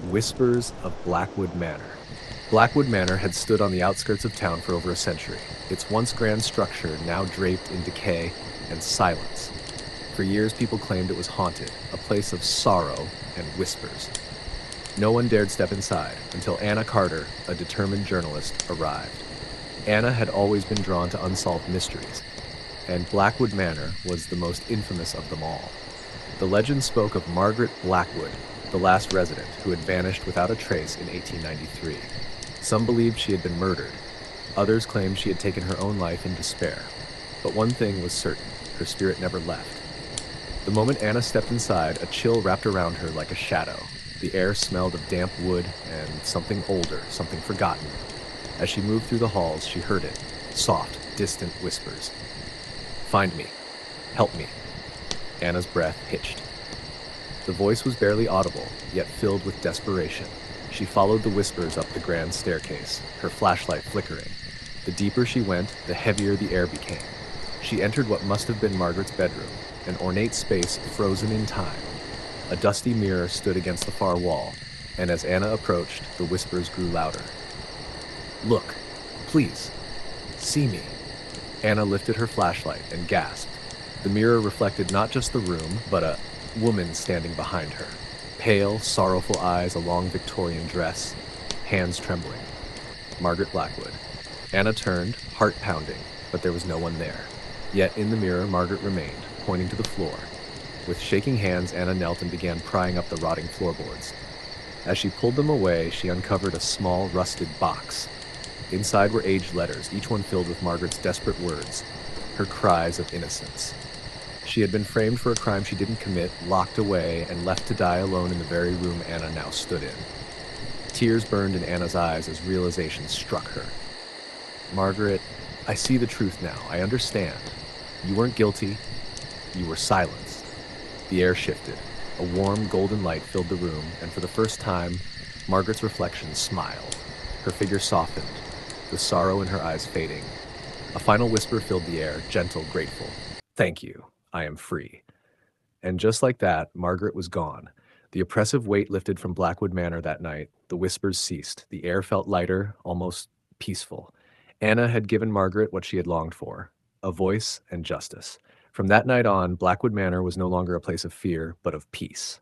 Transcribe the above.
Whispers of Blackwood Manor. Blackwood Manor had stood on the outskirts of town for over a century, its once grand structure now draped in decay and silence. For years, people claimed it was haunted, a place of sorrow and whispers. No one dared step inside until Anna Carter, a determined journalist, arrived. Anna had always been drawn to unsolved mysteries, and Blackwood Manor was the most infamous of them all. The legend spoke of Margaret Blackwood, the last resident who had vanished without a trace in 1893. Some believed she had been murdered. Others claimed she had taken her own life in despair. But one thing was certain, her spirit never left. The moment Anna stepped inside, a chill wrapped around her like a shadow. The air smelled of damp wood and something older, something forgotten. As she moved through the halls, she heard it, soft, distant whispers. "Find me. Help me." Anna's breath hitched. The voice was barely audible, yet filled with desperation. She followed the whispers up the grand staircase, her flashlight flickering. The deeper she went, the heavier the air became. She entered what must have been Margaret's bedroom, an ornate space frozen in time. A dusty mirror stood against the far wall, and as Anna approached, the whispers grew louder. "Look, please, see me." Anna lifted her flashlight and gasped. The mirror reflected not just the room, but a woman standing behind her. Pale, sorrowful eyes, a long Victorian dress, hands trembling. Margaret Blackwood. Anna turned, heart pounding, but there was no one there. Yet in the mirror, Margaret remained, pointing to the floor. With shaking hands, Anna knelt and began prying up the rotting floorboards. As she pulled them away, she uncovered a small, rusted box. Inside were aged letters, each one filled with Margaret's desperate words, her cries of innocence. She had been framed for a crime she didn't commit, locked away, and left to die alone in the very room Anna now stood in. Tears burned in Anna's eyes as realization struck her. "Margaret, I see the truth now. I understand. You weren't guilty. You were silenced." The air shifted. A warm, golden light filled the room, and for the first time, Margaret's reflection smiled. Her figure softened, the sorrow in her eyes fading. A final whisper filled the air, gentle, grateful. "Thank you. I am free." And just like that, Margaret was gone. The oppressive weight lifted from Blackwood Manor that night. The whispers ceased. The air felt lighter, almost peaceful. Anna had given Margaret what she had longed for, a voice and justice. From that night on, Blackwood Manor was no longer a place of fear, but of peace.